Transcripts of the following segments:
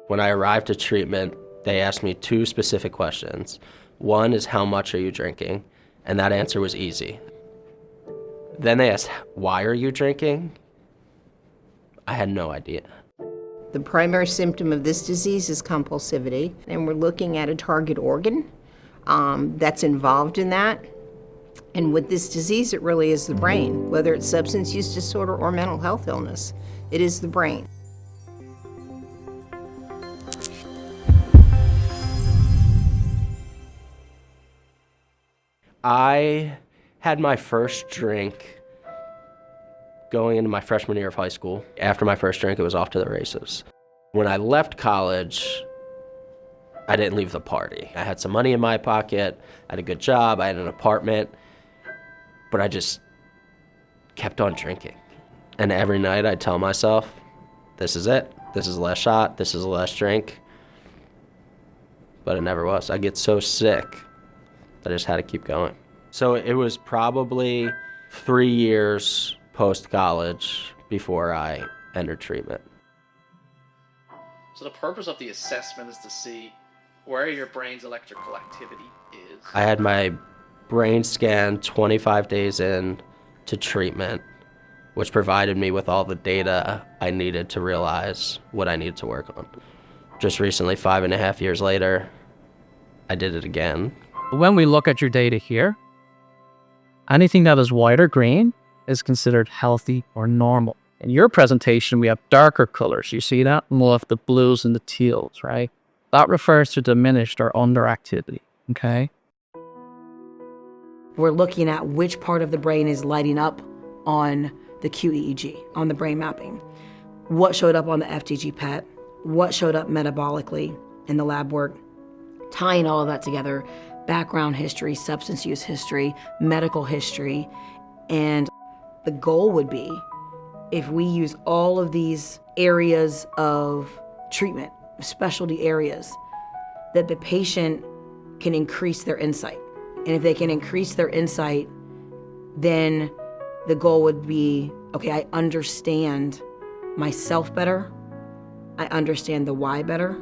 When I arrived at treatment, they asked me two specific questions. One is, how much are you drinking? And that answer was easy. Then they asked, why are you drinking? I had no idea. The primary symptom of this disease is compulsivity, and we're looking at a target organ that's involved in that. And with this disease, it really is the brain, whether it's substance use disorder or mental health illness. It is the brain. I had my first drink going into my freshman year of high school. After my first drink, it was off to the races. When I left college, I didn't leave the party. I had some money in my pocket, I had a good job, I had an apartment, but I just kept on drinking. And every night I'd tell myself, this is it, this is the last shot, this is the last drink. But it never was. I get so sick I just had to keep going. So it was probably 3 years post-college before I entered treatment. So the purpose of the assessment is to see where your brain's electrical activity is. I had my brain scan 25 days in to treatment, which provided me with all the data I needed to realize what I needed to work on. Just recently, 5.5 years later, I did it again. When we look at your data here, anything that is white or green is considered healthy or normal. In your presentation, we have darker colors. You see that? More of the blues and the teals, right? That refers to diminished or underactivity, okay? We're looking at which part of the brain is lighting up on the QEEG, on the brain mapping. What showed up on the FDG PET, what showed up metabolically in the lab work, tying all of that together, background history, substance use history, medical history, and the goal would be, if we use all of these areas of treatment, specialty areas, that the patient can increase their insight. And if they can increase their insight, then the goal would be, okay, I understand myself better, I understand the why better.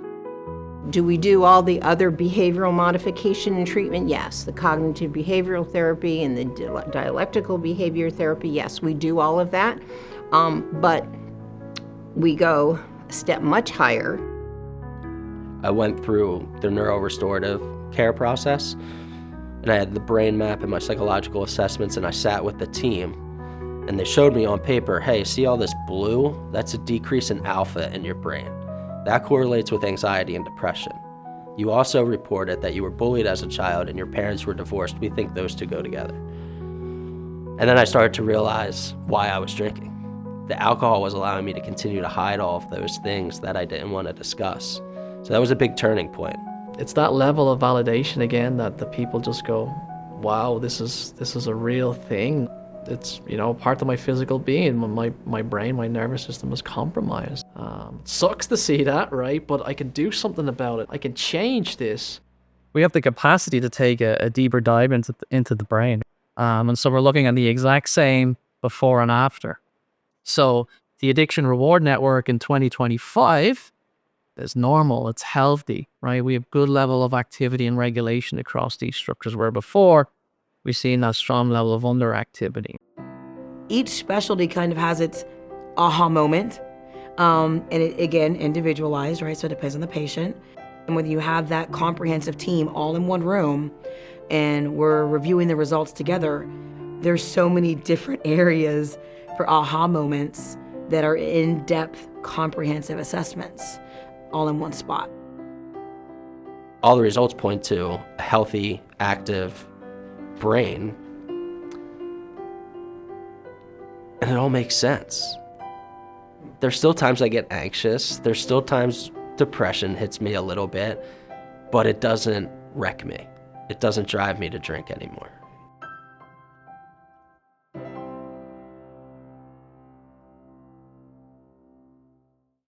Do we do all the other behavioral modification and treatment? Yes. The cognitive behavioral therapy and the dialectical behavior therapy, yes, we do all of that. But we go a step much higher. I went through the neurorestorative care process, and I had the brain map and my psychological assessments, and I sat with the team, and they showed me on paper, hey, see all this blue? That's a decrease in alpha in your brain. That correlates with anxiety and depression. You also reported that you were bullied as a child and your parents were divorced. We think those two go together. And then I started to realize why I was drinking. The alcohol was allowing me to continue to hide all of those things that I didn't want to discuss. So that was a big turning point. It's that level of validation again that the people just go, wow, this is a real thing. It's, part of my physical being. My brain, my nervous system is compromised. It sucks to see that, right? But I can do something about it. I can change this. We have the capacity to take a deeper dive into the brain. And so we're looking at the exact same before and after. So the addiction reward network in 2025 is normal, it's healthy, right? We have good level of activity and regulation across these structures, where before we've seen that strong level of underactivity. Each specialty kind of has its aha moment, and it, again, individualized, right? So it depends on the patient. And when you have that comprehensive team all in one room and we're reviewing the results together, there's so many different areas for aha moments that are in-depth, comprehensive assessments all in one spot. All the results point to a healthy, active brain, and it all makes sense. There's still times I get anxious, there's still times depression hits me a little bit, but it doesn't wreck me. It doesn't drive me to drink anymore.